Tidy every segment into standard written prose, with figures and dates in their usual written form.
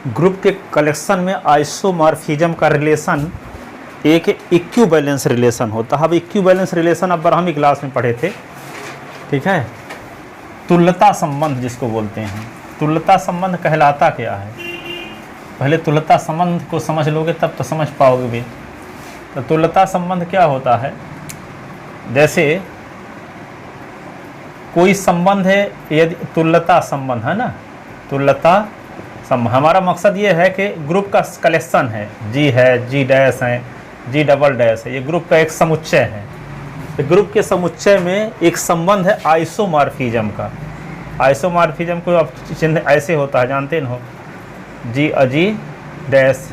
Group के collection में isomorphism का रिलेशन एक इक्विवेलेंस रिलेशन होता है। अब इक्विवेलेंस रिलेशन अब बारहवीं क्लास में पढ़े थे, ठीक है। तुल्यता संबंध जिसको बोलते हैं, तुल्यता संबंध कहलाता क्या है? पहले तुल्यता संबंध को समझ लोगे तब तो समझ पाओगे भी। तो तुल्यता संबंध क्या होता है? जैसे कोई संबंध है, यदि तुल्यता संबंध है ना, तुल्यता संबंध, हमारा मकसद ये है कि ग्रुप का कलेक्शन है, जी है, जी डैश है, जी डबल डैश है, ये ग्रुप का एक समुच्चय है। तो ग्रुप के समुच्चय में एक संबंध है आइसोमॉर्फिज्म का। आइसोमॉर्फिज्म को अब चिन्ह ऐसे होता है, जानते हो, जी अजी डैश,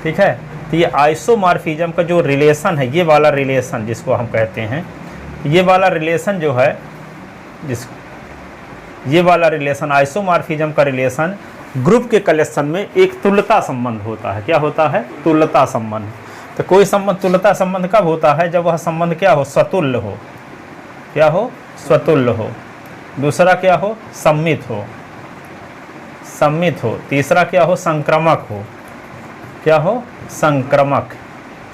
ठीक है। तो ये आइसोमॉर्फिज्म का जो रिलेशन है, ये वाला रिलेशन जिसको हम कहते हैं, ये वाला रिलेशन जो है, ये वाला रिलेशन आइसोमॉर्फिज्म का रिलेशन ग्रुप के कलेक्शन में एक तुल्यता संबंध होता है। क्या होता है? तुल्यता संबंध। तो कोई संबंध तुल्यता संबंध कब होता है? जब वह संबंध क्या हो? स्वतुल्य हो। क्या हो? स्वतुल्य हो। दूसरा क्या हो? सम्मित हो। सम्मित हो। तीसरा क्या हो? संक्रामक हो। क्या हो? संक्रामक।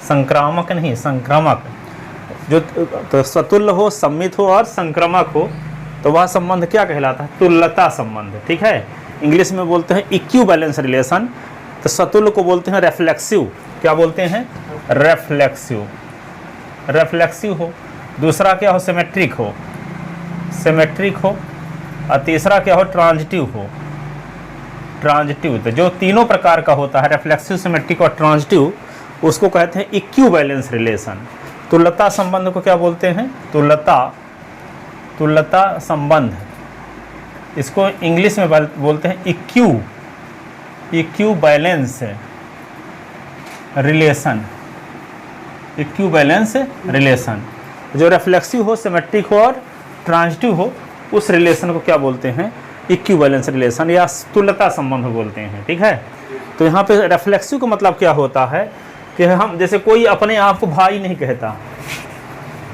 संक्रामक नहीं, संक्रामक। जो तो स्वतुल्य हो, सम्मित हो और संक्रामक हो, तो वह संबंध क्या कहलाता है? तुल्यता संबंध, ठीक है। इंग्लिश में बोलते हैं इक्विवेलेंस रिलेशन। तो स्वतुल्य को बोलते हैं रेफ्लेक्सिव। क्या बोलते हैं? रेफ्लेक्सिव। रेफ्लेक्सिव हो। दूसरा क्या हो? सिमेट्रिक हो। सिमेट्रिक हो। और तीसरा क्या हो? ट्रांजिटिव हो। ट्रांजिटिव। तो जो तीनों प्रकार का होता है, रेफ्लेक्सिव, सिमेट्रिक और ट्रांजिटिव, उसको कहते हैं इक्विवेलेंस रिलेशन। तुल्यता संबंध को क्या बोलते हैं? तुल्यता संबंध। इसको इंग्लिश में बोलते हैं इक्विवेलेंस रिलेशन। Equivalence relation. जो रेफ्लेक्सिव हो, सिमेट्रिक हो और ट्रांजिटिव हो, उस रिलेशन को क्या बोलते हैं? इक्विवेलेंस रिलेशन या तुल्यता संबंध बोलते हैं, ठीक है। तो यहाँ पे रेफ्लेक्सिव का मतलब क्या होता है कि हम, जैसे कोई अपने आप को भाई नहीं कहता,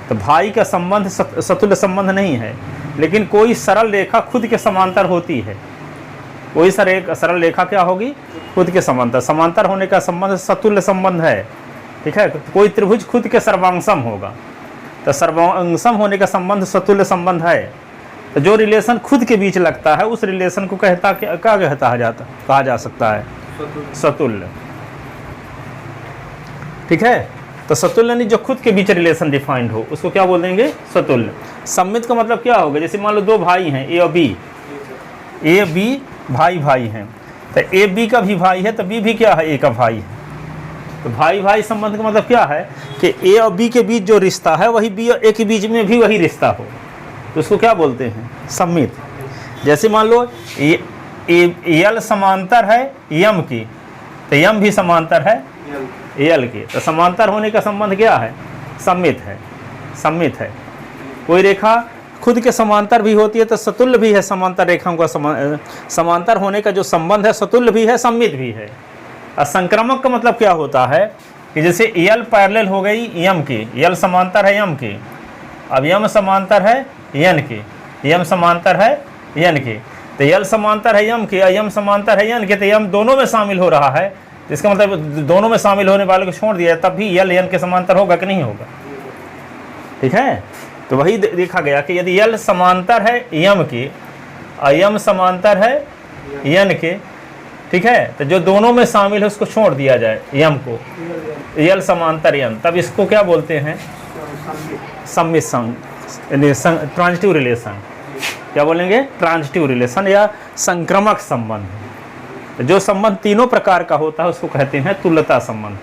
तो भाई का संबंध सतुल्य संबंध नहीं है, लेकिन कोई सरल रेखा खुद के समांतर होती है। कोई सरल रेखा क्या होगी? खुद के समांतर। समांतर होने का संबंध सतुल्य संबंध है, ठीक है। कोई त्रिभुज खुद के सर्वांगसम होगा, तो सर्वांगसम होने का संबंध सतुल्य संबंध है। तो जो रिलेशन खुद के बीच लगता है, उस रिलेशन को क्या कहा जा सकता है? सतुल्य, ठीक है। तो सतुल्य नहीं, जो खुद के बीच रिलेशन डिफाइंड हो, उसको क्या बोल देंगे? सतुल्य। सम्मित का मतलब क्या होगा? जैसे मान लो दो भाई हैं, ए और बी। ए बी भाई हैं, तो ए बी का भी भाई है, तो बी भी क्या है? ए का भाई है। तो भाई संबंध का मतलब क्या है कि ए और बी के बीच जो रिश्ता है, वही बी और ए के बीच में भी वही रिश्ता हो, तो उसको क्या बोलते हैं? सम्मित। जैसे मान लो यल समांतर है यम की, तो यम भी समांतर है एल के, तो समांतर होने का संबंध क्या है? सम्मित है। सम्मित है। कोई रेखा खुद के समांतर भी होती है तो सतुल्य भी है। समांतर रेखाओं का समांतर होने का जो संबंध है, सतुल्य भी है, सम्मित भी है। और संक्रामक का मतलब क्या होता है कि जैसे यल पैरेलल हो गई यम की, यल समांतर है यम की, अब यम समांतर है यन की, यम समांतर है यन की, तो यल समांतर है यम की, यम समांतर है यन की, तो यम दोनों में शामिल हो रहा है। इसका मतलब दोनों में शामिल होने वाले को छोड़ दिया, तब भी यल यन के समांतर होगा कि नहीं होगा? ठीक है। तो वही देखा गया कि यदि यल समांतर है यम की और यम समांतर है यन के, ठीक है, तो जो दोनों में शामिल है उसको छोड़ दिया जाए यम को, यल समांतर यम, तब इसको क्या बोलते हैं? सम्मित ट्रांजिटिव रिलेशन। क्या बोलेंगे? ट्रांजिटिव रिलेशन या संक्रामक संबंध। जो संबंध तीनों प्रकार का होता है उसको कहते हैं तुल्यता संबंध,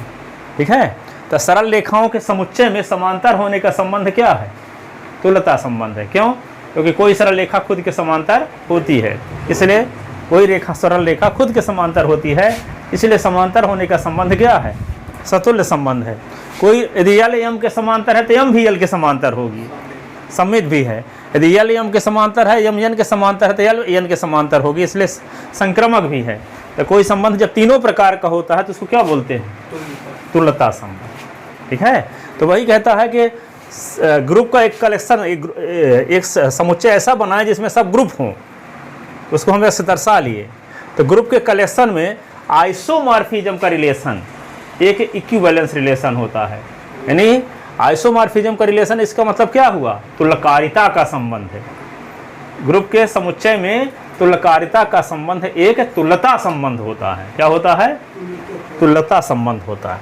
ठीक है। तो सरल रेखाओं के समुच्चय में समांतर होने का संबंध क्या है? तुल्यता संबंध है। क्यों? क्योंकि कोई सरल रेखा खुद के समांतर होती है, इसलिए कोई रेखा सरल रेखा खुद के समांतर होती है, इसलिए समांतर होने का संबंध क्या है? सतुल्य संबंध है। कोई यदि यल यम के समांतर है तो यम भी यल के समांतर होगी, सम्मित भी है। यदि यल यम के समांतर है, यम यन के समांतर है तो यल यन के समांतर होगी, इसलिए संक्रामक भी है। तो कोई संबंध जब तीनों प्रकार का होता है तो उसको क्या बोलते हैं? तुल्यता संबंध, ठीक है। तो वही कहता है कि ग्रुप का एक कलेक्शन, एक समुच्चय ऐसा बना है जिसमें सब ग्रुप हों, उसको हम ऐसे दर्शा लिए। तो ग्रुप के कलेक्शन में आइसोमॉर्फिज्म का रिलेशन एक इक्विवेलेंस रिलेशन होता है। यानी आइसोमॉर्फिज्म का रिलेशन, इसका मतलब क्या हुआ? तुल्यकारिता का संबंध है। ग्रुप के समुच्चय में तुल्यकारिता का संबंध एक तुल्यता संबंध होता है। क्या होता है? तुल्यता संबंध होता है।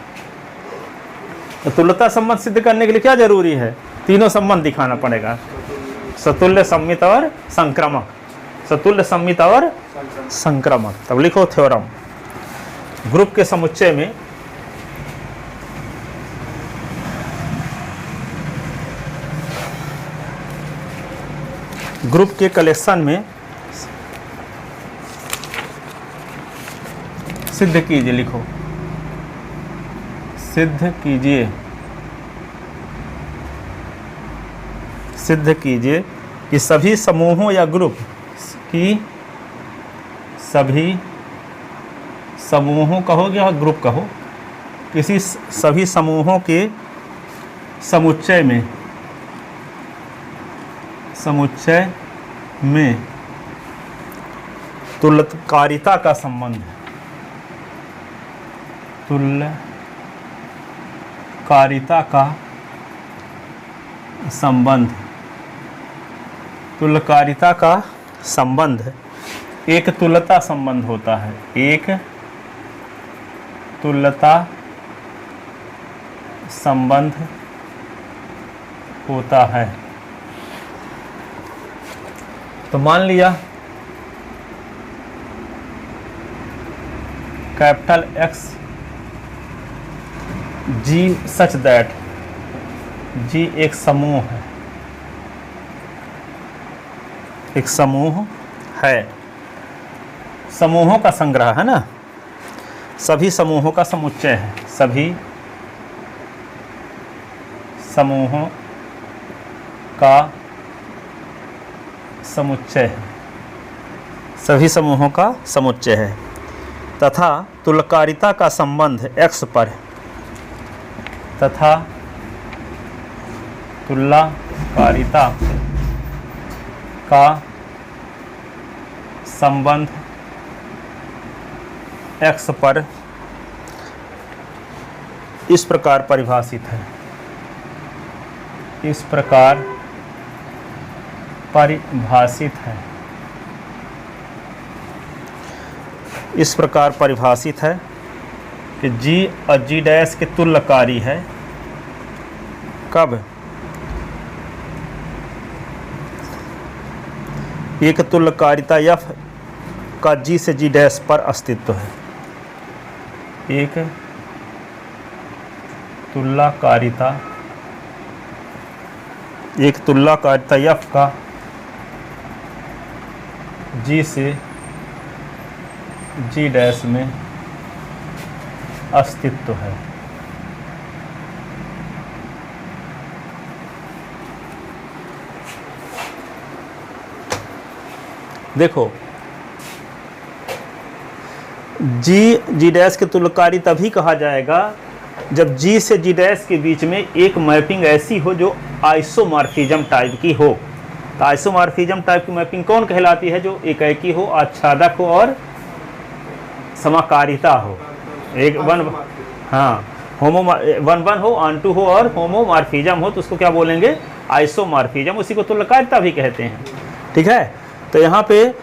तो तुल्यता संबंध सिद्ध करने के लिए क्या जरूरी है? तीनों संबंध दिखाना पड़ेगा, सतुल्य, सम्मित और संक्रामक। सतुल्य, सम्मित और संक्रामक। तब लिखो थ्योरम। ग्रुप के समुच्चय में ग्रुप के कलेक्शन में सिद्ध कीजिए, लिखो सिद्ध कीजिए, सिद्ध कीजिए कि सभी समूहों या ग्रुप की, सभी समूहों कहो या ग्रुप कहो, किसी सभी समूहों के समुच्चय में तुल्यकारिता का संबंध, तुल्यकारिता का संबंध, तुल्यकारिता का संबंध एक तुल्यता संबंध होता है। एक तुल्यता संबंध होता है। तो मान लिया capital X G such that G एक समूह है, एक समूह है, समूहों का संग्रह है ना, सभी समूहों का समुच्चय है, सभी समूहों का समुच्चय है, सभी समूहों का समुच्चय है तथा तुल्यकारिता का संबंध X पर, तथा तुल्यकारिता का संबंध X पर इस प्रकार परिभाषित है, इस प्रकार परिभाषित है, इस प्रकार परिभाषित है कि G और G डैश के तुल्यकारी है। कब? एक तुल्यकारिता F का G से G डैश पर अस्तित्व है। एक तुल्यकारिता F का G से G डैश में अस्तित्व है। देखो G डैश के तुल्यकारी तभी कहा जाएगा जब G से G डैश के बीच में एक मैपिंग ऐसी हो जो आइसोमॉर्फिज्म टाइप की हो। तो आइसोमॉर्फिज्म टाइप की मैपिंग कौन कहलाती है? जो एकाकी हो, आच्छादक हो और समाकारिता हो। एक वन, हाँ, वन वन हो, ऑन टू हो और होमोमॉर्फिज्म हो, तो उसको क्या बोलेंगे? आइसोमॉर्फिज्म। उसी को तुल्यकारिता भी कहते हैं। ठीक है। तो यहाँ पे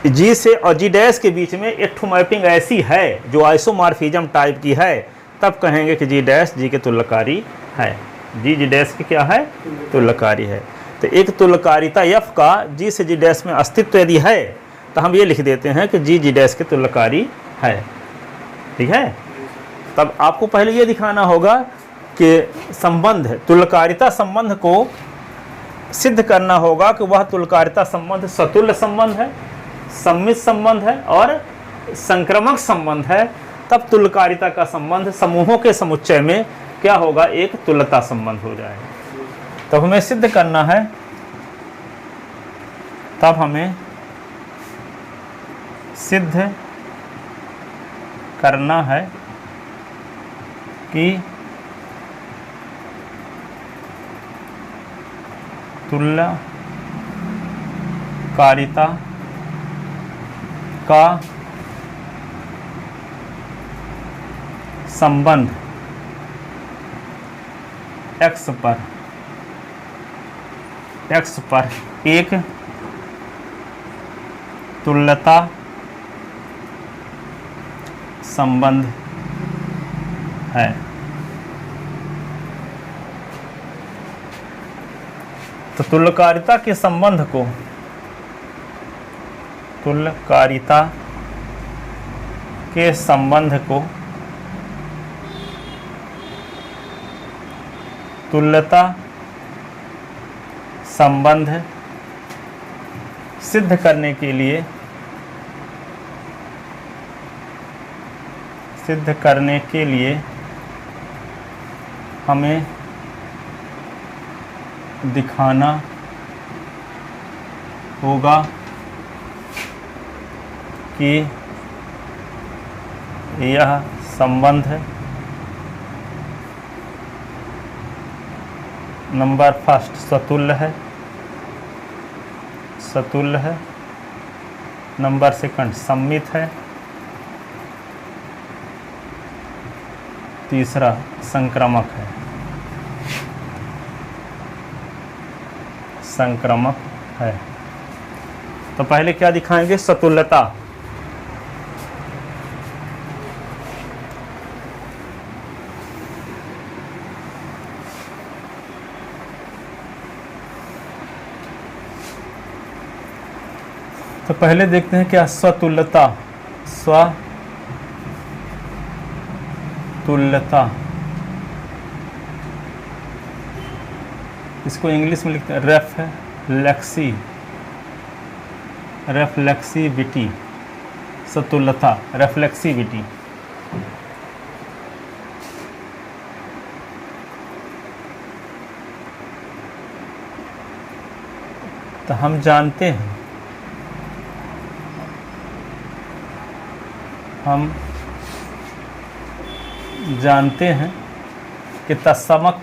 G से और G डैश के बीच में एक मैपिंग ऐसी है जो आइसोमॉर्फिज्म टाइप की है, तब कहेंगे कि G डैश G के तुल्यकारी है। G डैश की क्या है? तुल्यकारी है। तो एक तुल्यकारिता F का G से G डैश में अस्तित्व यदि है तो हम ये लिख देते हैं कि G डैश के तुल्यकारी है। ठीक है। तब आपको पहले ये दिखाना होगा कि संबंध, तुल्यकारिता संबंध को सिद्ध करना होगा कि वह तुल्यकारिता संबंध सतुल्य संबंध है, सम्मित संबंध है और संक्रामक संबंध है। तब तुल्यकारिता का संबंध समूहों के समुच्चय में क्या होगा? एक तुल्यता संबंध हो जाएगा। तब हमें सिद्ध करना है, तब हमें सिद्ध करना है कि तुल्यकारिता का संबंध x पर एक तुल्यता संबंध है। तो तुल्यकारिता के संबंध को तुल्यता संबंध सिद्ध करने के लिए हमें दिखाना होगा कि यह संबंध नंबर फर्स्ट सतुल्य है, नंबर सेकंड सममित है, तीसरा संक्रामक है। तो पहले क्या दिखाएंगे? सतुल्यता। तो पहले देखते हैं क्या स्वतुल्यता। इसको इंग्लिश में लिखते हैं रेफ्लेक्सिविटी। सतुल्यता, रेफ्लेक्सिविटी। तो हम जानते हैं कि तत्समक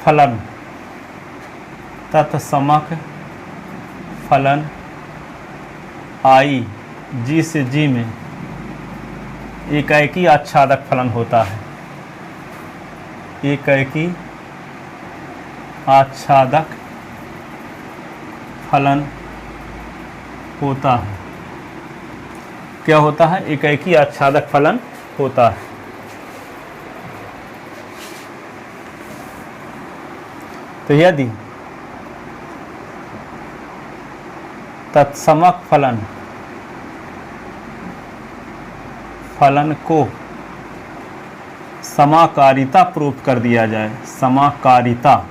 फलन आई जी से जी में एकाएकी आच्छादक फलन होता है। एकाएकी आच्छादक फलन होता है। क्या होता है? एकाएकी आच्छादक फलन होता है। तो यदि तत्समक फलन को समाकारिता प्रूव कर दिया जाए, समाकारिता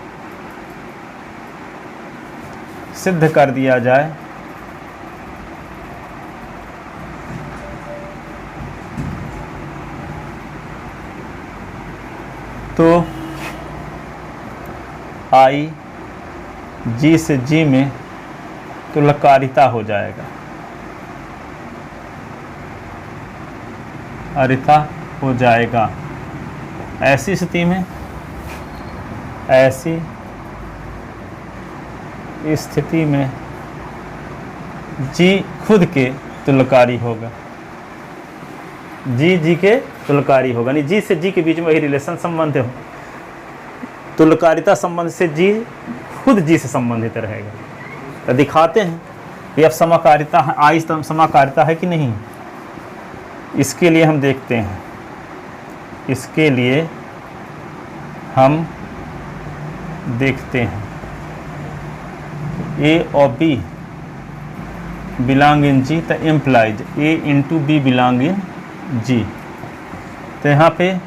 सिद्ध कर दिया जाए, तो आई जी से जी में तुल्यकारिता हो जाएगा, अरिता हो जाएगा। ऐसी स्थिति में जी खुद के तुल्यकारी होगा, जी के तुल्यकारी होगा। नहीं, जी से जी के बीच में वही रिलेशन संबंध हो, तुल्यकारिता संबंध से जी खुद जी से संबंधित रहेगा। तो दिखाते हैं कि अब समाकारिता है, आई समाकारिता है कि नहीं। इसके लिए हम देखते हैं, ए और बी बिलोंग इन जी, तो implies A into B belong in G. तो यहाँ पे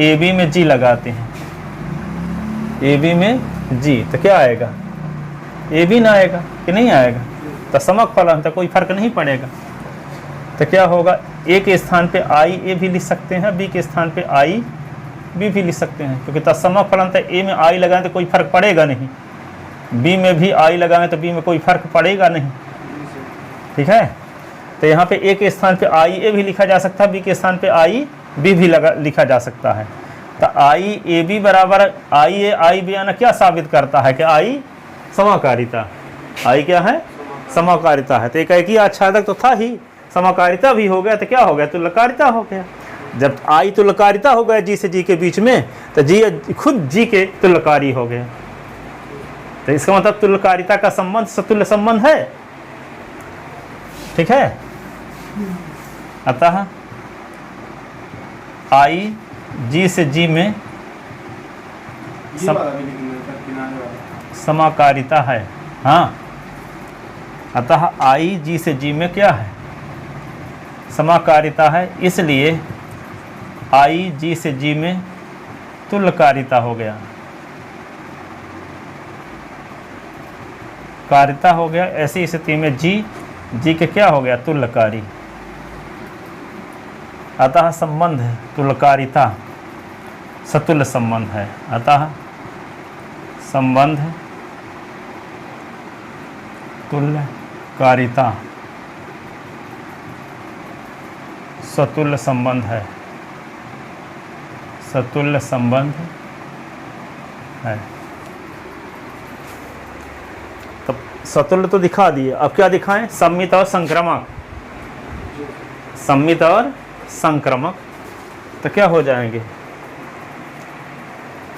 ए बी में जी लगाते हैं, ए बी में जी, तो क्या आएगा? ए बी ना आएगा कि नहीं आएगा? तो समक फलन, तो कोई फर्क नहीं पड़ेगा। तो क्या होगा? ए के स्थान पे आई ए भी लिख सकते हैं, बी के स्थान पे आई बी भी लिख सकते हैं, क्योंकि तत्समक फलन था। ए में आई लगाएं तो कोई फर्क पड़ेगा नहीं, बी में भी आई लगाएं तो बी में कोई फर्क पड़ेगा नहीं। ठीक है। तो यहाँ पे ए के स्थान पे आई ए भी लिखा जा सकता है, बी के स्थान पे आई बी भी लिखा जा सकता है। तो आई ए बी बराबर आई ए आई बी आना क्या साबित करता है? कि आई समाकारिता, आई क्या है? समाकारिता है। तो एक ही आच्छादक तो था ही, समाकारिता भी हो गया, तो क्या हो गया? तुल्यकारिता हो गया। जब आई तुल्यकारिता हो गया जी से जी के बीच में, तो जी खुद जी के तुल्यकारी हो गया। तो इसका मतलब तुल्यकारिता का संबंध सतुल्य संबंध है, ठीक है। अतः आई जी से जी में समाकारिता है। हाँ, अतः आई जी से जी में क्या है, समाकारिता है, इसलिए आई जी से जी में तुल्यकारिता हो गया, कारिता हो गया। ऐसी स्थिति में जी जी के क्या हो गया, तुल्यकारी। अतः संबंध तुल्यकारिता सतुल्य संबंध है। अतः संबंध तुल्यकारिता सतुल्य संबंध है, सतुल्य संबंध है। तो सतुल्य तो दिखा दिए, अब क्या दिखाएं, सम्मित और संक्रामक। सम्मित और संक्रामक तो क्या हो जाएंगे,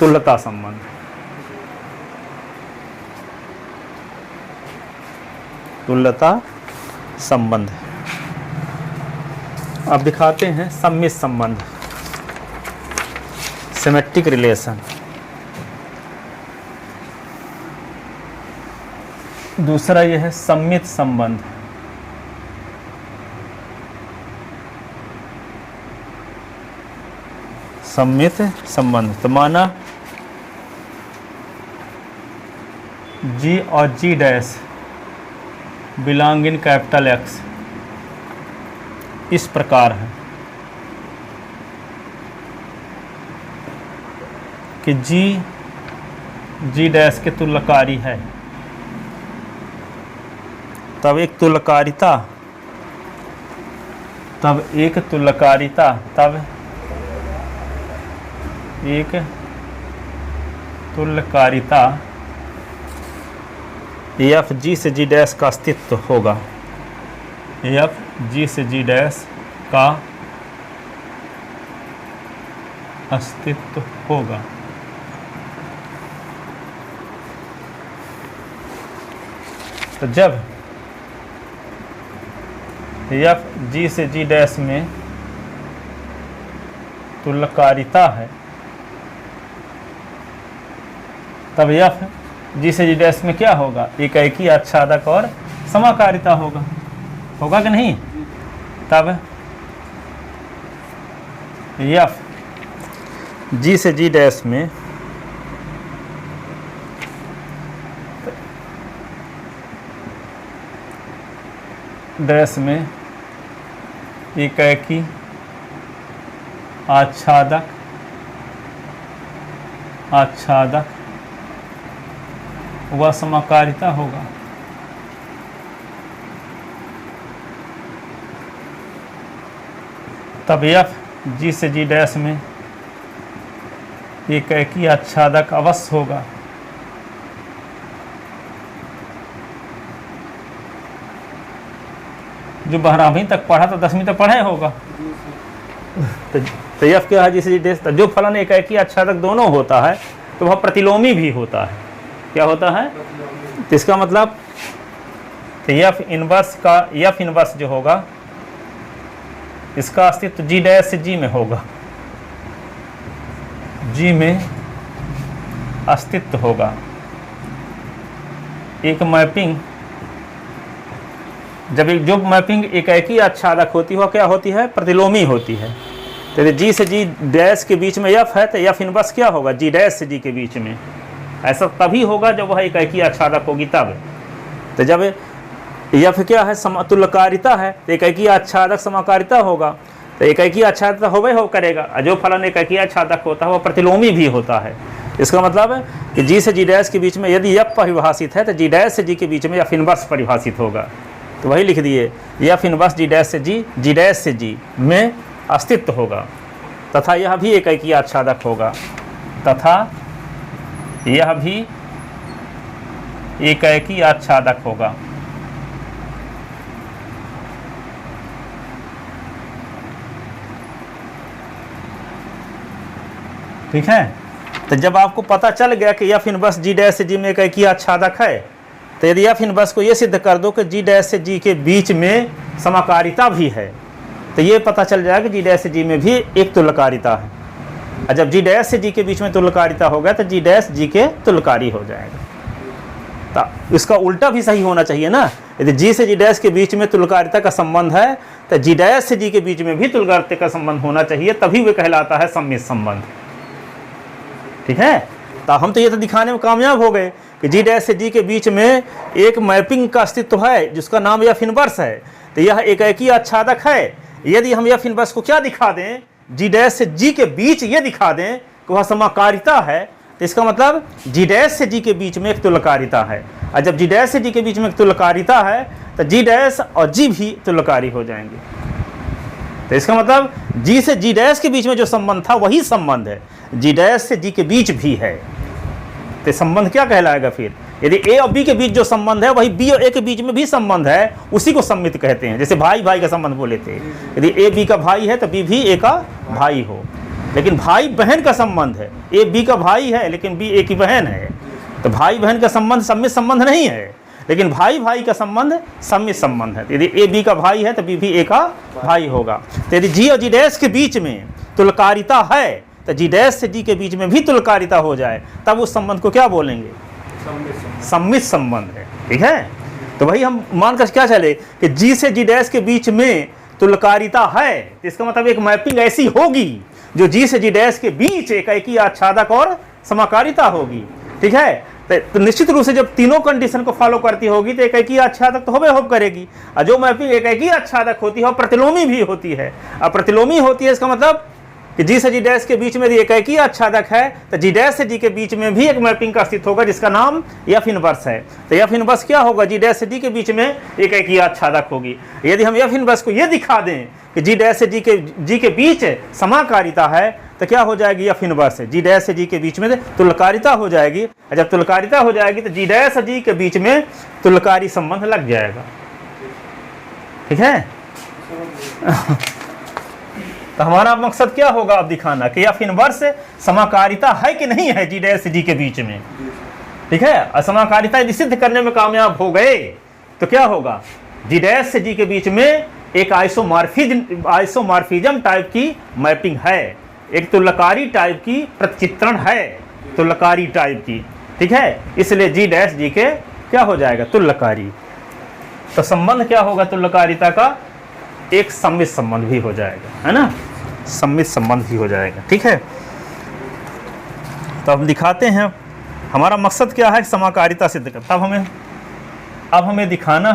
तुल्यता संबंध। तुल्यता संबंध। अब दिखाते हैं सम्मित संबंध, सिमेट्रिक रिलेशन। दूसरा यह है सम्मित संबंध। सम्मित संबंध तो माना जी और G dash belong in capital X इस प्रकार है कि जी जी डैश के तुल्यकारी है, तब एक तुल्यकारिता, तब एक तुल्यकारिता, तब एक तुल्यकारिता एफ जी से जी डैश का अस्तित्व होगा। एफ जी से जी डैश का अस्तित्व होगा। तो जब एफ जी से जी डैश में तुल्यकारिता है, तब एफ जी से जी डैश में क्या होगा, एकाएकी आच्छादक और समाकारिता होगा। होगा कि नहीं। तब एफ जी से जी डैश में एकाएकी आच्छादक व समाकारिता होगा। तब एफ जी से जी डैश में एकाएकी आच्छादक अवश्य होगा। जो 12वीं तक पढ़ा तो 10वीं तक पढ़ा होगा। तो एफ क्या है, जी से जी डैश, जो फलन एकाएकी आच्छादक दोनों होता है तो वह प्रतिलोमी भी होता है। क्या होता है, तो इसका मतलब तो एफ इनवर्स जो होगा इसका अस्तित्व जी डैश से जी में होगा, जी में अस्तित्व होगा। एक मैपिंग, जब एक जो मैपिंग एकाएकी आच्छादक होती है वह क्या होती है, प्रतिलोमी होती है। तो जी से जी डैश के बीच में एफ है तो एफ इनवर्स क्या होगा, जी डैश से जी के बीच में। ऐसा तभी होगा जब वह एकाएकी आच्छादक होगी तब। तो जब एफ क्या है, समतुल्यकारिता है, तो एकाएकी आच्छादक समाकारिता होगा। तो एकाएकी आच्छादक हो करेगा, जो फलन एकाएकी आच्छादक होता है वह प्रतिलोमी भी होता है। इसका मतलब है कि जी से जी डैश के बीच में यदि एफ परिभाषित है तो जी डैश से जी के बीच में एफ इनवर्स परिभाषित होगा। तो वही लिख दिए, एफ इनवर्स जी डैश से जी डैश से जी में अस्तित्व होगा, तथा यह भी एकाएकी आच्छादक होगा, तथा यह भी एकाएकी आच्छादक होगा। ठीक है। तो जब आपको पता चल गया कि एफ इनवर्स जी डैश से जी में एक एकी आच्छादक है, तो यदि एफ इनवर्स को ये सिद्ध कर दो कि जी डैश से जी के बीच में समाकारिता भी है, तो ये पता चल जाएगा कि जी डैश से जी में भी एक तुल्यकारिता है। और जब जी डैश से जी के बीच में तुल्यकारिता हो गया तो जी डैश जी के तुल्यकारी हो जाएगा। तो इसका उल्टा भी सही होना चाहिए ना, यदि जी से जी डैश के बीच में तुल्यकारिता का संबंध है तो जी डैश से जी के बीच में भी तुल्यकारिता का संबंध होना चाहिए, तभी वे कहलाता है सम्मिश्र संबंध। ठीक है। तो हम तो ये तो दिखाने में कामयाब हो गए कि जी डैश से जी के बीच में एक मैपिंग का अस्तित्व है जिसका नाम एफ इनवर्स है, तो यह एक एकी आच्छादक है। यदि हम एफ इनवर्स को क्या दिखा दें, जी डैश से जी के बीच ये दिखा दें कि वह समाकारिता है, तो इसका मतलब जी डैश से जी के बीच में एक तुल्यकारिता है। और जब जी डैश से जी के बीच में एक तुल्यकारिता है तो जी डैश और जी भी तुल्यकारी हो जाएंगे। तो इसका मतलब जी से जी डैश के बीच में जो संबंध था वही संबंध है, जी डैश से जी के बीच भी है। तो संबंध क्या कहलाएगा फिर? यदि ए और बी के बीच जो संबंध है वही बी और ए के बीच में भी संबंध है, उसी को सम्मित कहते हैं। जैसे भाई भाई का संबंध बोले थे, यदि ए बी का भाई है तो बी भी ए का भाई हो। लेकिन भाई बहन का संबंध है, ए बी का भाई है लेकिन बी ए की बहन है, तो भाई बहन का संबंध सम्मिश्र संबंध नहीं है, लेकिन भाई भाई का संबंध सम्मिश्र संबंध है। यदि ए बी का भाई है तो बी भी ए का भाई होगा। तो यदि जी और जी डैश के बीच में तुल्यकारिता है तो जी डैश से जी के बीच में भी तुल्यकारिता हो जाए, तब उस संबंध को क्या बोलेंगे? सम्मिश्र संबंध है। ठीक है। तो वही हम मानकर क्या चले कि जी से जी डैश के बीच में तुल्यकारिता है, इसका मतलब एक मैपिंग ऐसी होगी जो जी से जी डैश के बीच एक एकी आच्छादक और समाकारिता होगी। ठीक है। तो निश्चित रूप से जब तीनों कंडीशन को फॉलो करती होगी तो एक एकी आच्छादक तो होबे करेगी। और जो मैपिंग एक एकी आच्छादक होती है और प्रतिलोमी भी होती है। और प्रतिलोमी होती है इसका मतलब कि जी से जी डैश के बीच में यदि एक एकी आच्छादक है तो जी डैश से जी के बीच में भी एक मैपिंग का अस्तित्व होगा जिसका नाम एफ इनवर्स है। तो एफ इनवर्स क्या होगा? जी डैश से जी के बीच में एक एकी आच्छादक होगी। यदि हम एफ इनवर्स को ये दिखा दें कि जी डैश से जी के बीच समाकारिता है तो क्या हो जाएगी? एफ इनवर्स है जी डैश से जी के बीच में तुल्यकारिता हो जाएगी। और जब तुल्यकारिता हो जाएगी तो जी डैश से जी के बीच में तुल्यकारी संबंध लग जाएगा। ठीक है। तो हमारा मकसद क्या होगा अब दिखाना कि एफ इनवर्स समाकारिता है कि नहीं है जी डैश से जी के बीच में। ठीक है। और समाकारिता यदि सिद्ध करने में कामयाब हो गए तो क्या होगा? जी डैश से जी के बीच में एक आइसोमॉर्फिज्म टाइप की मैपिंग है, एक तुल्यकारी टाइप की प्रतिचित्रण है, तुल्यकारी टाइप की। ठीक है। इसलिए जी डैश जी के क्या हो जाएगा? तुल्यकारी। तो संबंध क्या होगा तुल्यकारिता का? एक सम्मिश्र संबंध भी हो जाएगा, है ना, सम्मिश्र संबंध भी हो जाएगा। ठीक है। तो अब दिखाते हैं हमारा मकसद क्या है, समाकारिता सिद्ध कर। अब हमें दिखाना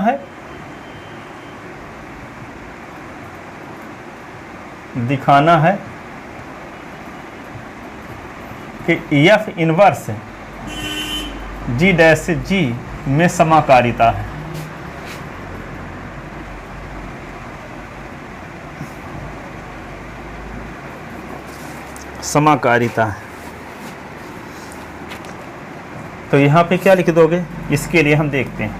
है कि एफ इनवर्स जी डैश से जी में समाकारिता है। समाकारिता है। तो यहाँ पे क्या लिख दोगे? इसके लिए हम देखते हैं,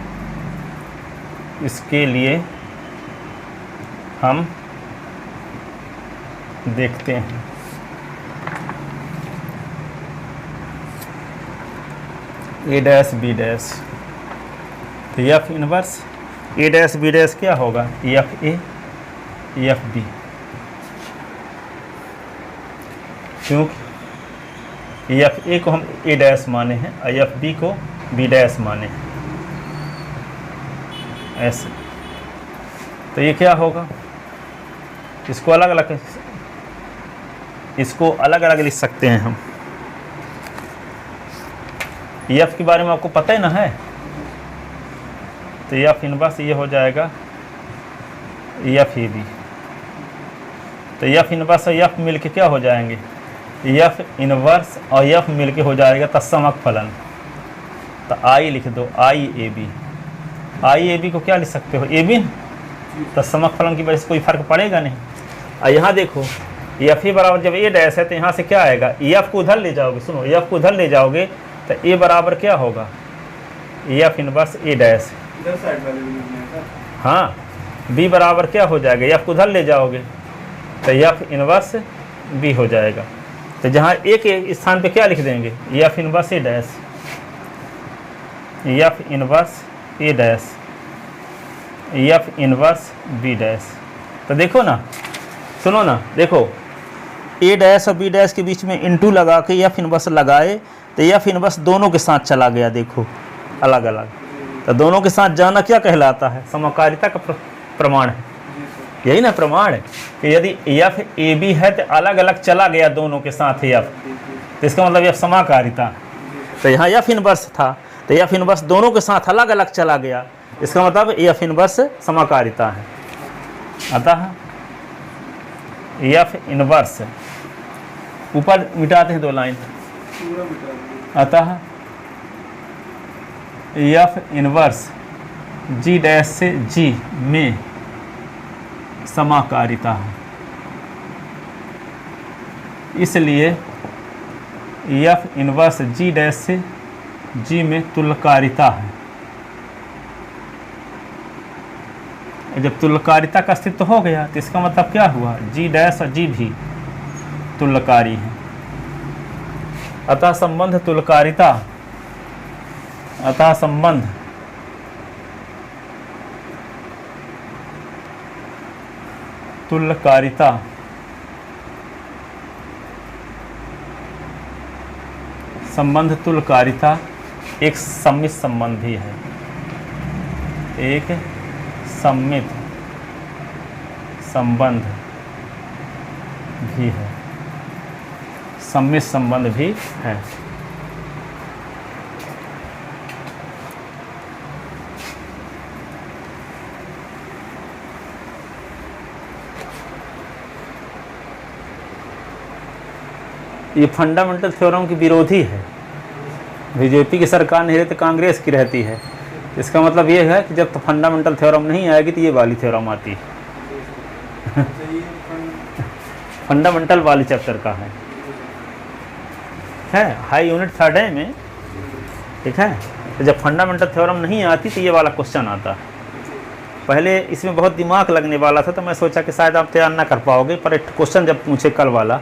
इसके लिए हम देखते हैं ए डैश बी डैश। तो F inverse A dash B dash क्या होगा? एफ ए एफ बी, क्योंकि एफ ए को हम ए डैश माने हैं और एफ बी को बी डैश माने हैं, ऐसे। तो ये क्या होगा? इसको अलग अलग लिख सकते हैं हम। एफ के बारे में आपको पता ही ना है, तो एफ इनवर्स ये हो जाएगा एफ ए बी। तो एफ इनवर्स और एफ मिल के क्या हो जाएंगे? एफ इनवर्स और एफ मिल के हो जाएगा तत्समक फलन। तो आई लिख दो, आई A B. I A B को क्या लिख सकते हो? A B. तत्समक फलन की वजह से कोई फर्क पड़ेगा नहीं। और यहाँ देखो एफ ए बराबर जब ए डैश है तो यहाँ से क्या आएगा? एफ को उधर ले जाओगे, सुनो, एफ को उधर ले जाओगे तो ए बराबर क्या होगा? F inverse A dash. हाँ, बी बराबर क्या हो जाएगा? एफ को उधर ले जाओगे तो एफ इनवर्स बी हो जाएगा। तो जहाँ एक स्थान पे क्या लिख देंगे, f inverse A dash, f inverse A dash, f inverse B dash. तो देखो ना, सुनो ना, देखो ए डैश और बी डैश के बीच में इनटू लगा के एफ इनवर्स लगाए तो एफ इनवर्स दोनों के साथ चला गया, देखो अलग अलग। तो दोनों के साथ जाना क्या कहलाता है, समकारिता का प्रमाण है, यही ना प्रमाण है कि यदि एफ ए बी है तो अलग अलग चला गया दोनों के साथ एफ, तो इसका मतलब एफ समाकारिता। तो यहाँ एफ इनवर्स था तो एफ इनवर्स दोनों के साथ अलग अलग चला गया, इसका मतलब एफ इनवर्स समाकारिता है। अतः एफ इनवर्स, ऊपर मिटाते हैं 2 लाइन, अतः एफ इनवर्स जी डैश से जी में समाकारिता है, इसलिए एफ इनवर्स जी डैश से जी में तुल्यकारिता है। जब तुल्यकारिता का अस्तित्व हो गया तो इसका मतलब क्या हुआ, जी डैश और जी भी तुल्यकारी है। अतः संबंध तुल्यकारिता, अतः संबंध तुल्यकारिता संबंध तुल्यकारिता एक सम्मित संबंध भी है, एक सम्मित संबंध भी है, सम्मित संबंध भी है। ये फंडामेंटल थ्योरम की विरोधी है। बीजेपी की सरकार नहीं रहती, कांग्रेस की रहती है। इसका मतलब ये है कि जब तो फंडामेंटल थ्योरम नहीं आएगी तो ये वाली थ्योरम आती है। फंडामेंटल वाली चैप्टर का है हाई यूनिट 3rd है में, ठीक है। तो जब फंडामेंटल थ्योरम नहीं आती तो ये वाला क्वेश्चन आता है। पहले इसमें बहुत दिमाग लगने वाला था तो मैं सोचा कि शायद आप तैयार ना कर पाओगे, पर एक क्वेश्चन जब पूछे कल वाला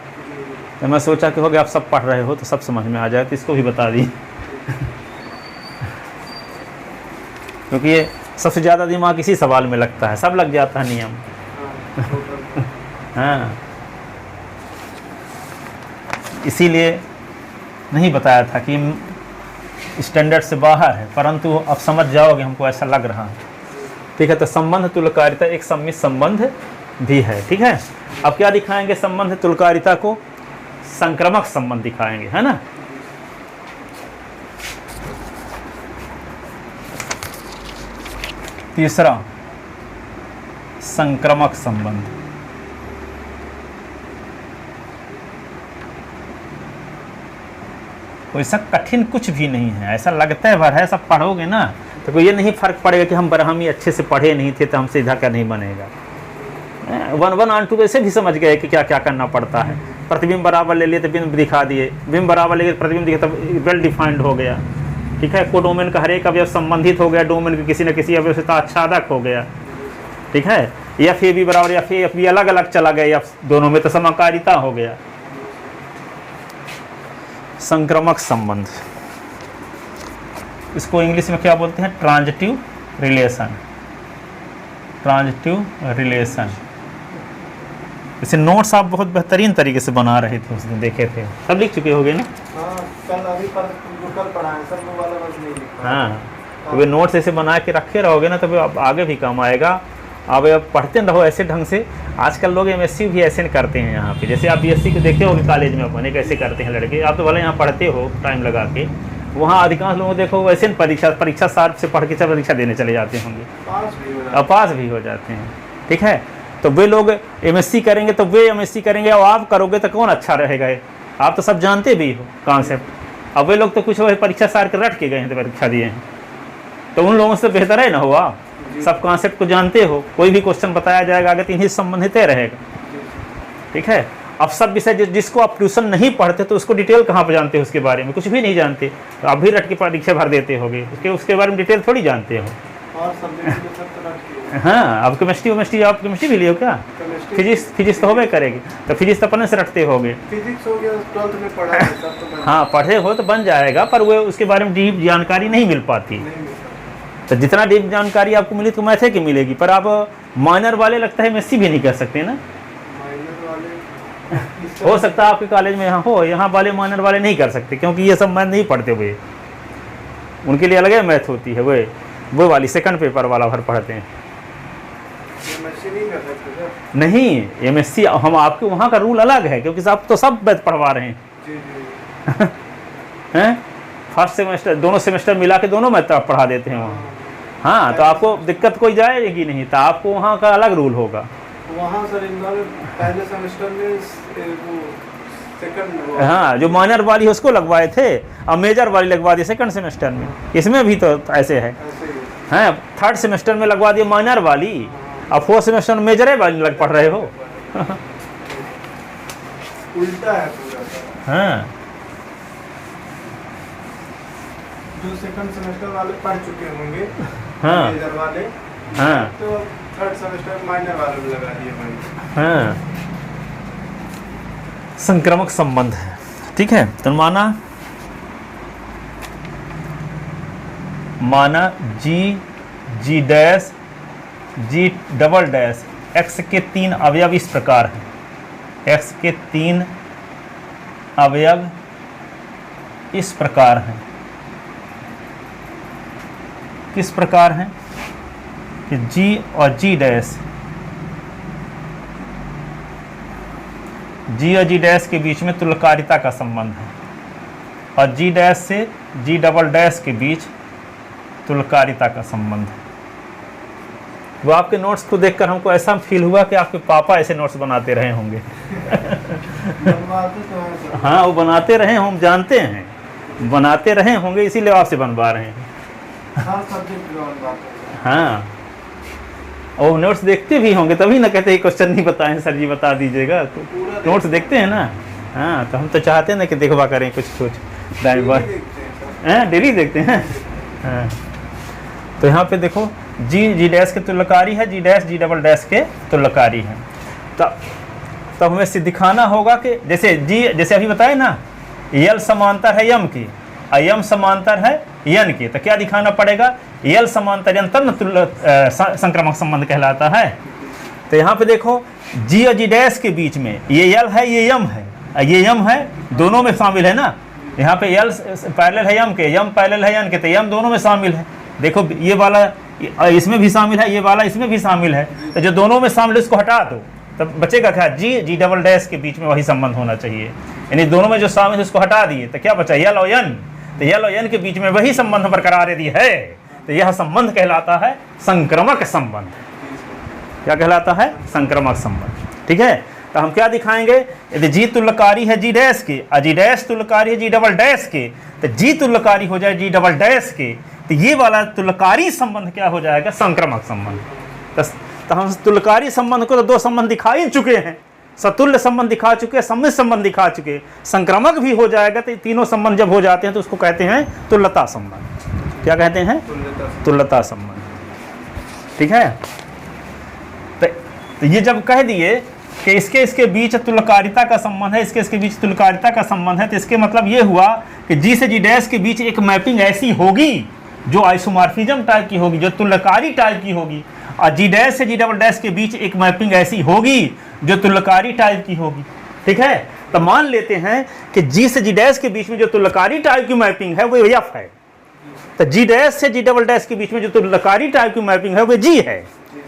तो मैं सोचा कि हो गया आप सब पढ़ रहे हो तो सब समझ में आ जाए, तो इसको भी बता दी। क्योंकि ये सबसे ज़्यादा दिमाग इसी सवाल में लगता है, सब लग जाता है नियम। हाँ, इसीलिए नहीं बताया था कि स्टैंडर्ड से बाहर है, परंतु अब समझ जाओगे, हमको ऐसा लग रहा है। ठीक है, तो संबंध तुल्यकारिता एक सम्मित संबंध भी है। ठीक है, अब क्या दिखाएंगे, संबंध तुल्यकारिता को संक्रामक संबंध दिखाएंगे, है ना। तीसरा संक्रामक संबंध। कोई सा कठिन कुछ भी नहीं है, ऐसा लगता है भर है, सब पढ़ोगे ना तो कोई ये नहीं फर्क पड़ेगा कि हम ब्राह्मी अच्छे से पढ़े नहीं थे तो हमसे इधर का नहीं बनेगा। 1 on 2 वैसे भी समझ गए कि क्या क्या करना पड़ता है। प्रतिबिंब बराबर ले लिए तो बिंब दिखा दिए, बिंब बराबर ले लिए प्रतिबिंब दिखा, तब वेल डिफाइंड हो गया। ठीक है, को डोमेन का हर एक अवयव संबंधित हो गया, डोमेन के किसी न किसी अवयव से आच्छादक हो गया। ठीक है, एफ ए बी बराबर एफ बी अलग अलग चला गया, दोनों में तो समाकारिता हो गया। संक्रामक संबंध, इसको इंग्लिश में क्या बोलते हैं, ट्रांजिटिव रिलेशन। ट्रांजिटिव रिलेशन, इसे नोट्स आप बहुत बेहतरीन तरीके से बना रहे थे, उस दिन देखे थे, सब लिख चुके होंगे ना। कल पढ़ा है सर, वो वाला बस नहीं लिखा। हाँ, तो वे नोट्स ऐसे बना के रखे रहोगे ना, तो वे आगे भी काम आएगा। अब पढ़ते रहो ऐसे ढंग से। आजकल लोग एमएससी भी ऐसे करते हैं यहाँ पे, जैसे आप बीएससी को देखे होगे कॉलेज में अपने कैसे करते हैं लड़के। आप तो भले यहाँ पढ़ते हो टाइम लगा के, वहाँ अधिकांश लोग देखो वैसे परीक्षा सार से पढ़ के सब परीक्षा देने चले जाते होंगे, और पास भी हो जाते हैं। ठीक है, तो वे लोग एमएससी करेंगे तो वे एमएससी करेंगे, और आप करोगे तो कौन अच्छा रहेगा। आप तो सब जानते भी हो कॉन्सेप्ट, अब वे लोग तो कुछ वो परीक्षा सार के रट के गए हैं तो परीक्षा दिए हैं, तो उन लोगों से बेहतर है ना हो, आप सब कॉन्सेप्ट को जानते हो, कोई भी क्वेश्चन बताया जाएगा आगे तो इन्हीं संबंधित रहेगा। ठीक है, अब सब विषय जिसको आप ट्यूशन नहीं पढ़ते तो उसको डिटेल कहाँ पर जानते हो, उसके बारे में कुछ भी नहीं जानते, तो आप भी रट के परीक्षा भर देते होगे, उसके बारे में डिटेल थोड़ी जानते हो। और सब्जेक्ट हाँ, अब केमिस्ट्री आप केमिस्ट्री भी लियो क्या? केमिस्ट्री फिजिक्स तो होबे करेगी, तो फिजिक्स तो अपने से रटते होगे। फिजिक्स हो गया 12th में पढ़ा है सब तो बन- हाँ, पढ़े हो तो बन जाएगा, पर वो उसके बारे में डीप जानकारी नहीं मिल पाती। नहीं मिलता। तो जितना डीप जानकारी आपको मिली तो मैथ की मिलेगी, पर आप माइनर वाले लगता है एमएससी भी नहीं कर सकते ना। माइनर वाले इस हो सकता है आपके कॉलेज में यहाँ हो, यहाँ वाले माइनर वाले नहीं कर सकते, क्योंकि ये सब मैथ नहीं पढ़ते हुए, उनके लिए अलग मैथ होती है। वो वाली सेकंड पेपर वाला भर पढ़ते हैं। एमएससी नहीं कर सकते सर। नहीं, एमएससी हम आपके वहाँ का रूल अलग है, क्योंकि आप तो सब मैथ पढ़वा रहे हैं। जी जी हैं, फर्स्ट सेमेस्टर दोनों सेमेस्टर मिला के दोनों मैथ आप पढ़ा देते हैं वहाँ। हाँ, तो आपको दिक्कत कोई जाएगी नहीं, तो आपको वहाँ का अलग रूल होगा। वहाँ सर इंदौर में पहले सेमेस्टर में वो सेकंड हाँ, जो माइनर वाली है उसको लगवाए थे, अब मेजर वाली लगवा दी सेकंड सेमेस्टर में। इसमें भी तो ऐसे है, ऐसे ही हैं, थर्ड सेमेस्टर में लगवा दिए माइनर वाली, अब फोर्थ सेमेस्टर में मेजर वाली लग पढ़ रहे हो। उल्टा है पूरा सर। हाँ, जो सेकंड सेमेस्टर वाले पढ़ चुके होंगे हाँ, मेजर वाले, हाँ, तो थर्ड सेमेस्टर माइनर वाले में लगा दिए भाई। हाँ, संक्रामक संबंध है। ठीक है, तो माना जी डैश जी डबल डैश एक्स के 3 अवयव इस प्रकार हैं। एक्स के 3 अवयव इस प्रकार हैं। किस प्रकार हैं? कि जी और जी डैश, जी और जी डैश के बीच में तुल्यकारिता का संबंध है, और जी डैश से जी डबल डैश के बीच तुल्यकारिता का संबंध है। वो आपके नोट्स को देखकर हमको ऐसा फील हुआ कि आपके पापा ऐसे नोट्स बनाते रहे होंगे। बनवाते तो हैं सर। हाँ, वो बनाते रहे, हम जानते हैं, बनाते रहे होंगे, इसीलिए आपसे बनवा रहे हैं। हर सब्जेक्ट में बनवाते हैं। हाँ, और नोट्स देखते भी होंगे, तभी ना कहते क्वेश्चन नहीं बताएं सर जी, बता दीजिएगा। तो पूरा नोट्स देखते हैं ना। हाँ, तो हम तो चाहते हैं ना कि देखवा करें कुछ दाएं बाएं। देखते हैं सर। डेली देखते हैं। हाँ, तो यहाँ पे देखो, जी डैश के तुल्यकारी है, जी डैश जी डबल डैश के तुल्यकारी है। तब हमें से दिखाना होगा कि जैसे अभी बताए ना, यल समांतर है यम की और यम समांतर है यन की, तो क्या दिखाना पड़ेगा? यल समांतर यन, तब न संक्रामक संबंध कहलाता है। तो यहाँ पे देखो, जी और जी डैश के बीच में ये यल है, ये यम है, ये यम है, दोनों में शामिल है ना। यहाँ पे यल पैरेलल है यम के, यम पैरेलल है यन के, तो यम दोनों में शामिल है। देखो, ये वाला इसमें भी शामिल है, ये वाला इसमें भी शामिल है, तो जो दोनों में शामिल है उसको हटा दो, तब बचेगा क्या? जी डबल डैश के बीच में वही संबंध होना चाहिए, यानी दोनों में जो शामिल है उसको हटा दिए, तो क्या बचा? यल और यन। तो यल और यन के बीच में वही संबंध बरकरार यदि है, तो यह संबंध कहलाता है संक्रामक संबंध। क्या कहलाता है? संक्रामक संबंध। ठीक है, तो हम क्या दिखाएंगे? यदि जी तुल्यकारी है जी डैश के और जी डैश तुल्यकारी है जी डबल डैश के, तो जी तुल्यकारी हो जाए जी डबल डैश के, तो ये वाला तुल्यकारी संबंध क्या हो जाएगा? संक्रामक संबंध। तो हम तुल्यकारी संबंध को तो दो संबंध दिखा ही चुके हैं, सतुल्य संबंध दिखा चुके, सम्मिश्र संबंध दिखा चुके, संक्रामक भी हो जाएगा। तो तीनों संबंध जब हो जाते हैं तो उसको कहते हैं तुल्यता संबंध। क्या कहते हैं? तुल्यता संबंध। ठीक है, तो ये जब कह दिए कि इसके बीच तुल्यकारिता का संबंध है, इसके बीच तुल्यकारिता का संबंध है, तो इसके मतलब ये हुआ कि जी से जी डैश के बीच एक मैपिंग ऐसी होगी जो आइसोमॉर्फिज्म टाइप की होगी, जो तुल्यकारी टाइप की होगी, और जी डैश से जी डबल डैश के बीच एक मैपिंग ऐसी होगी जो तुल्यकारी टाइप की होगी। ठीक है, तो मान लेते हैं कि जी से जी डैश के बीच में जो तुल्यकारी टाइप की मैपिंग है वो एफ है, तो जी डैश से जी डबल डैश के बीच में जो तुल्यकारी टाइप की मैपिंग है वो जी है।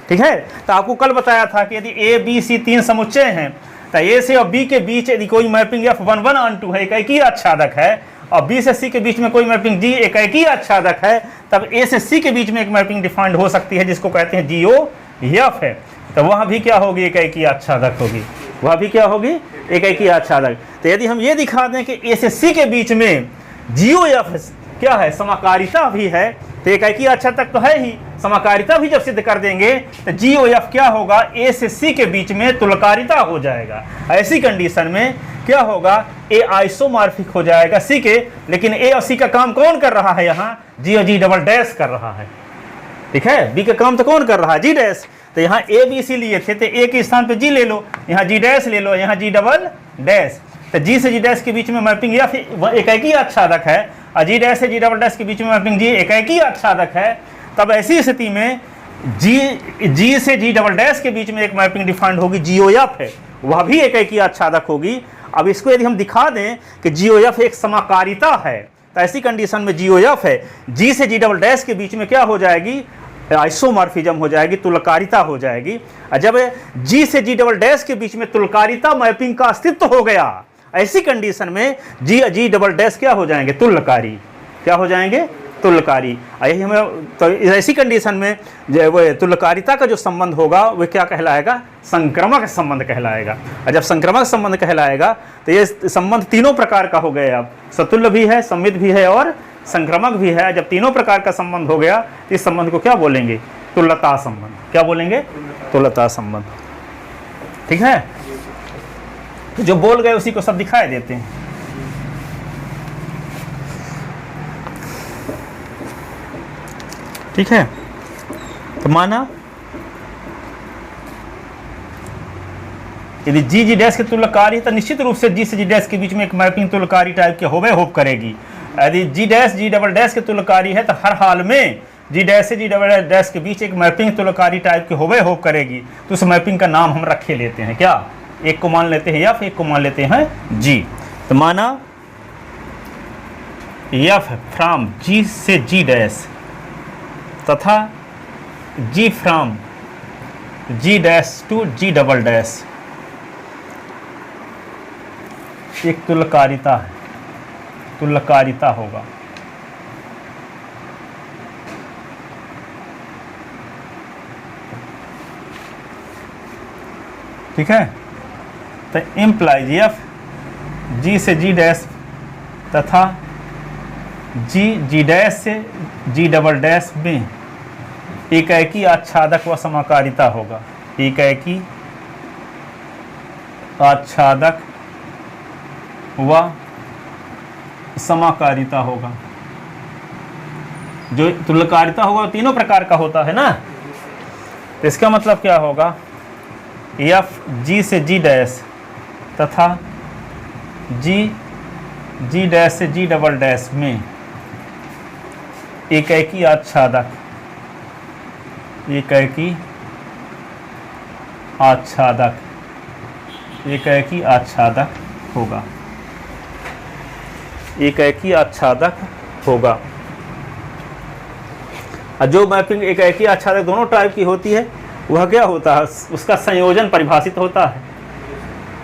ठीक है, तो आपको कल बताया था कि यदि ए बी सी 3 समुच्चय हैं, तो ए से और बी के बीच यदि कोई मैपिंग F11 है, एक ही आच्छादक है, और बी से सी के बीच में कोई मैपिंग जी एक ही आच्छादक है, तब ए से सी के बीच में एक मैपिंग डिफाइंड हो सकती है जिसको कहते हैं GOF है। तो वहाँ भी क्या होगी? एक ही आच्छादक होगी, वहाँ भी क्या होगी? एक ही आच्छादक। तो यदि हम ये दिखा दें कि ए से सी के बीच में GOF क्या है? समाकारिता भी है, तो एक ही आच्छादक तो है ही, समाकारिता भी जब सिद्ध कर देंगे तो GOF क्या होगा? ए से सी के बीच में तुल्यकारिता हो जाएगा। ऐसी कंडीशन में क्या होगा? ए आइसोमॉर्फिक हो जाएगा सी के, लेकिन ए और सी का काम कौन कर रहा है? यहाँ जी और जी डबल डैश कर रहा है। ठीक है, बी का काम तो कौन कर रहा है, जी डैश। तो यहाँ ए बी सी लिए थे, तो ए के स्थान पे जी ले लो, यहाँ जी डैश ले लो, यहाँ जी डबल डैश। तो जी से जी डैश के बीच में मैपिंग या फिर एकाकी आच्छादक है, और जी डैश से जी डबल डैश के बीच में मैपिंग जी एकाकी आच्छादक है, तब ऐसी स्थिति में जी से जी डबल डैश के बीच में एक मैपिंग डिफाइंड होगी, जीओएफ है, वह भी एकाकी आच्छादक होगी। अब इसको यदि हम दिखा दें कि जीओएफ एक समाकारिता है, तो ऐसी कंडीशन में जीओएफ है, जी से जी डबल डैश के बीच में क्या हो जाएगी, आइसोमॉर्फिज्म हो जाएगी, तुलकारिता हो जाएगी। और जब जी से जी डबल डैश के बीच में तुलकारिता मैपिंग का अस्तित्व हो गया, ऐसी कंडीशन में जी डबल डैश क्या हो जाएंगे, तुल्यकारी, क्या हो जाएंगे, तुल्यकारी। यही हमें तो ऐसी कंडीशन में जो वो तुल्यकारिता का जो संबंध होगा वह क्या कहलाएगा, संक्रामक संबंध कहलाएगा। और जब संक्रामक संबंध कहलाएगा तो ये संबंध तीनों प्रकार का हो गया, अब सतुल्य भी है, सम्मित भी है और संक्रामक भी है। जब तीनों प्रकार का संबंध हो गया तो इस संबंध को क्या बोलेंगे, तुल्यता संबंध। क्या बोलेंगे, तुल्यता संबंध। ठीक है, तो जो बोल गए उसी को सब दिखाई देते हैं। ठीक है, तो माना यदि जी जी डैश के तुल्यकारी, तो निश्चित रूप से जी से जी डैश के बीच में एक मैपिंग तुल्यकारी टाइप के होवे होप करेगी। यदि जी डैश जी डबल डैश के तुल्यकारी है, तो हर हाल में जी डैश से जी डबल डैश के बीच एक मैपिंग तुल्यकारी टाइप के होवे होप करेगी। तो उस मैपिंग का नाम हम रखे लेते हैं क्या, एक को मान लेते हैं एफ, एक को मान लेते हैं जी। तो माना एफ फ्रॉम जी से जी डैश तथा G from G dash to G double dash एक तुल्यकारिता है, तुल्यकारिता होगा। ठीक है, तो इम्प्लाइज एफ जी से जी डैश तथा जी डैश से जी डबल डैश में एकाकी आच्छादक व समाकारिता होगा, एकाकी आच्छादक व समाकारिता होगा। जो तुल्यकारिता होगा वो तीनों प्रकार का होता है ना, तो इसका मतलब क्या होगा, एफ जी से जी डैश तथा जी डैश से जी डबल डैश में एकाकी आच्छादक, एकाकी आच्छादक, एकाकी आच्छादक होगा, एकाकी आच्छादक होगा। और जो मैपिंग एकाकी आच्छादक दोनों टाइप की होती है वह क्या होता है, उसका संयोजन परिभाषित होता है।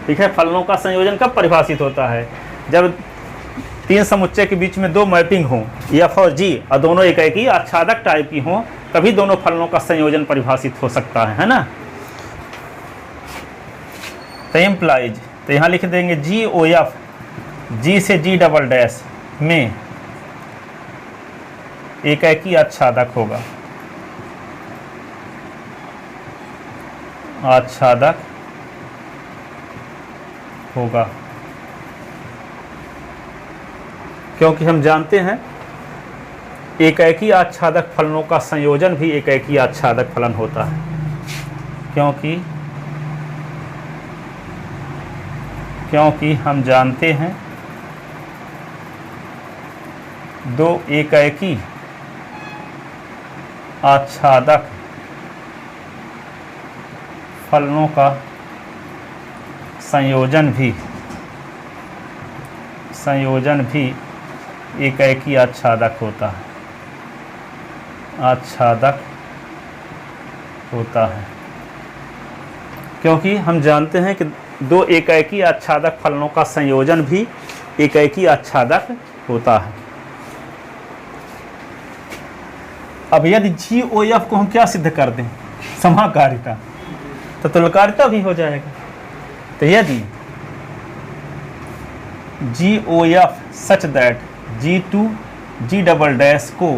ठीक है, फलनों का संयोजन कब परिभाषित होता है, जब तीन समुच्चय के बीच में दो मैपिंग हो एफ और जी और दोनों एकाकी आच्छादक टाइप की हो, तभी दोनों फलनों का संयोजन परिभाषित हो सकता है ना। तो इम्प्लाइज, तो यहाँ लिख देंगे जी ओ एफ जी से जी डबल डैश में एकाकी आच्छादक होगा, आच्छादक होगा, क्योंकि हम जानते हैं एकाकी आच्छादक फलनों का संयोजन भी एकाकी आच्छादक फलन होता है, क्योंकि हम जानते हैं दो एकाकी आच्छादक फलनों का संयोजन भी एकाकी आच्छादक होता है, आच्छादक होता है, क्योंकि हम जानते हैं कि दो एकाकी आच्छादक फलनों का संयोजन भी एकाकी आच्छादक होता है। अब यदि जी ओ एफ को हम क्या सिद्ध कर दें, समाकारिता, तो तुल्यकारिता भी हो जाएगा। तो यदि G O F such that G to G double dash को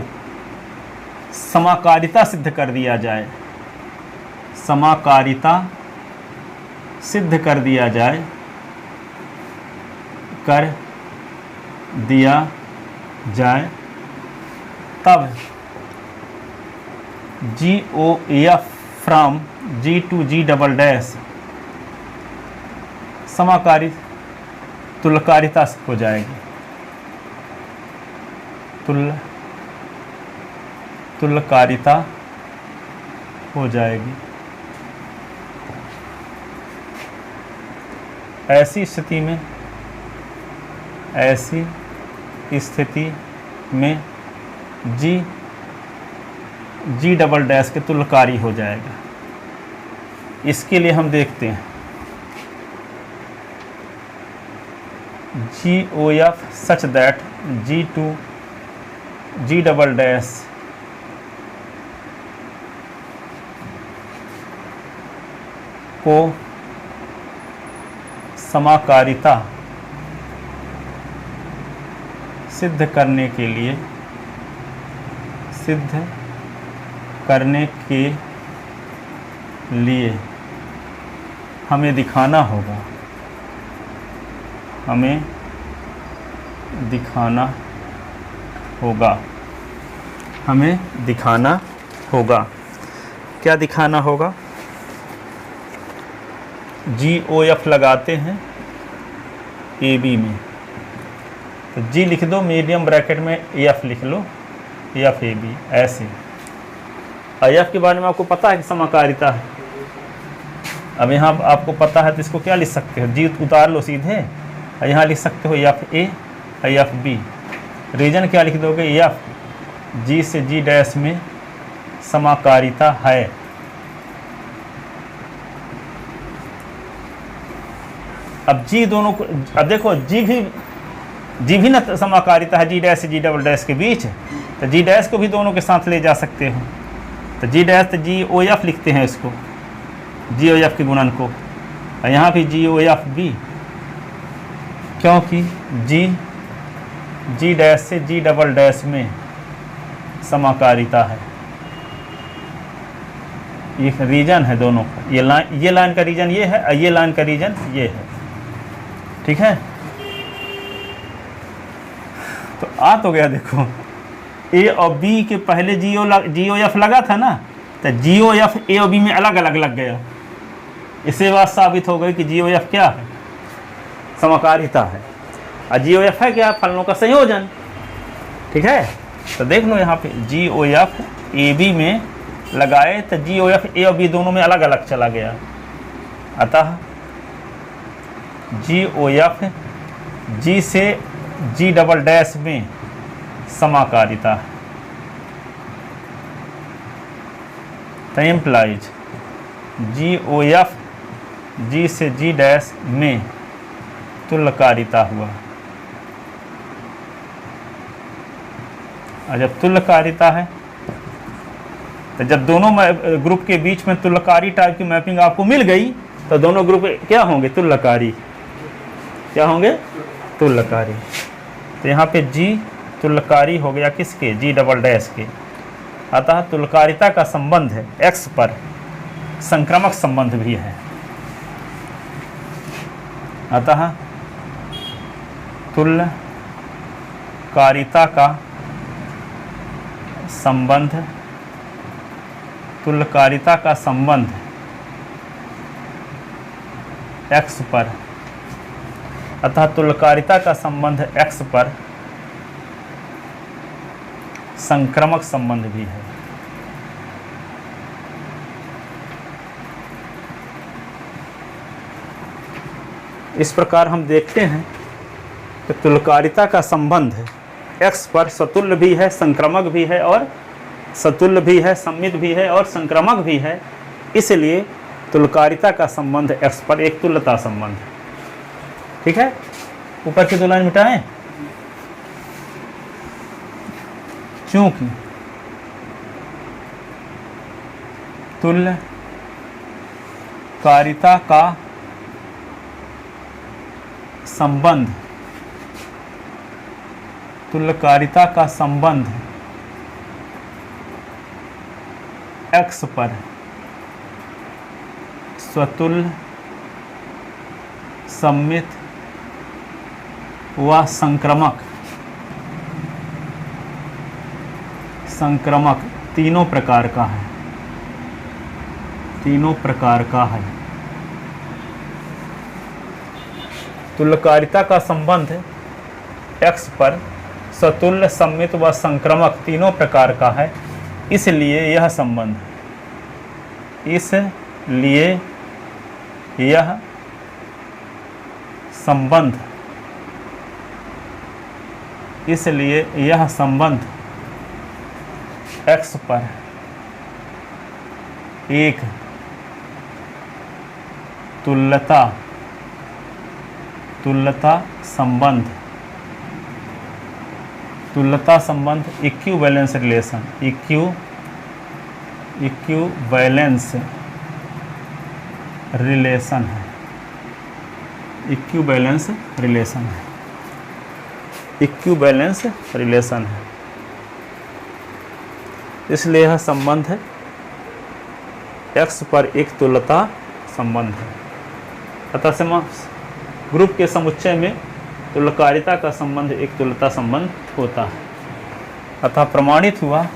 समाकारिता सिद्ध कर दिया जाए, समाकारिता सिद्ध कर दिया जाए, तब G O F from G to G double dash समाकारी तुल्यकारिता हो जाएगी, तुल्यकारिता हो जाएगी। ऐसी स्थिति में जी डबल डैश के तुल्यकारी हो जाएगा। इसके लिए हम देखते हैं G O F such that G to G double dash को समाकारिता सिद्ध करने के लिए हमें दिखाना होगा। क्या दिखाना होगा? जी ओ एफ लगाते हैं ए बी में, तो जी लिख दो, मीडियम ब्रैकेट में एफ लिख लो, एफ ए बी ऐसे। एफ के बारे में आपको पता है कि समाकारिता है। अब यहाँ आपको पता है तो इसको क्या लिख सकते हो? जी उतार लो सीधे, यहाँ लिख सकते हो F A F B. Reason क्या लिख दोगे? एफ जी से जी डैश में समाकारिता है। अब जी दोनों को, अब देखो जी भी ना समाकारिता है जी डैश से जी डबल डैश के बीच, तो जी डैश को भी दोनों के साथ ले जा सकते हो। तो जी डैश तो जी ओ एफ लिखते हैं इसको, जी ओ एफ के गुणन को, और यहाँ भी जी ओ एफ बी, क्योंकि जी डैश से जी डबल डैश में समाकारिता है। ये रीजन है दोनों का, ये लाइन का रीजन ये है और ये लाइन का रीजन ये है। ठीक है, तो आ तो गया। देखो ए और बी के पहले जी ओ एफ लगा था ना, तो जी ओ एफ ए और बी में अलग अलग लग गया। इससे बात साबित हो गई कि जी ओ एफ क्या है? समाकारिता है। और जी ओ एफ है क्या? फलनों का संयोजन। ठीक है, तो देख लो यहाँ पे जी ओ एफ ए बी में लगाए तो जी ओ एफ ए और बी दोनों में अलग अलग चला गया। अतः जी ओ एफ जी से जी डबल डैश में समाकारिता है। तो इम्प्लाइज जी ओ एफ जी से जी डैश में तुल्यकारिता हुआ। और जब तुल्यकारिता है तो जब दोनों ग्रुप के बीच में तुल्यकारी टाइप की मैपिंग आपको मिल गई तो दोनों ग्रुप क्या होंगे? तुल्यकारी। क्या होंगे? तुल्यकारी। तो यहाँ पे जी तुल्यकारी हो गया किसके? जी डबल डैश के। अतः तुल्यकारिता का संबंध है एक्स पर संक्रामक संबंध भी है। अतः तुल्यकारिता का संबंध एक्स पर, अतः तुल्यकारिता का संबंध एक्स पर संक्रामक संबंध भी है। इस प्रकार हम देखते हैं कि तुल्यकारिता का संबंध एक्स पर सतुल्य भी है, संक्रामक भी है, और सतुल्य भी है, सम्मित भी है और संक्रामक भी है। इसलिए तुल्यकारिता का संबंध एक्स पर एक तुल्यता संबंध है। ठीक है, ऊपर की दो लाइन मिटाएं। चूंकि तुल्यकारिता का संबंध एक्स पर स्वतुल्य, सम्मित व संक्रामक तीनों प्रकार का है। तीनों प्रकार का है। तुल्यकारिता का संबंध x पर सतुल्य, सममित व संक्रामक तीनों प्रकार का है, इसलिए यह संबंध x पर एक तुल्यता संबंध इक्विवेलेंस रिलेशन है। इक्विवेलेंस रिलेशन है, इसलिए यह संबंध है x पर एक तुल्यता संबंध है। अतः ग्रुप के समुच्चय में तुल्यकारिता का संबंध एक तुल्यता संबंध होता है। अतः प्रमाणित हुआ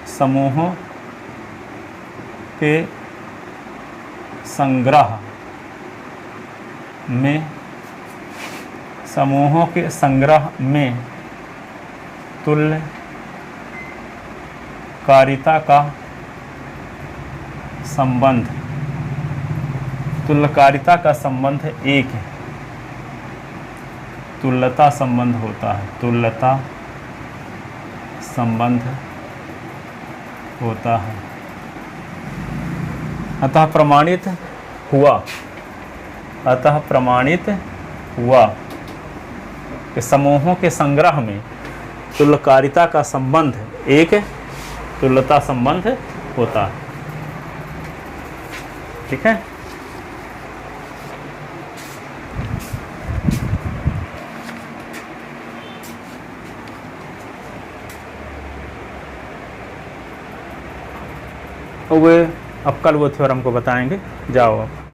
समूहों के संग्रह में तुल्यकारिता का संबंध एक है, तुल्यता संबंध होता है। अतः प्रमाणित हुआ कि समूहों के संग्रह में तुल्यकारिता का संबंध एक तुल्यता संबंध होता है। ठीक है। अब कल वो थ्योरम को बताएंगे। जाओ अब।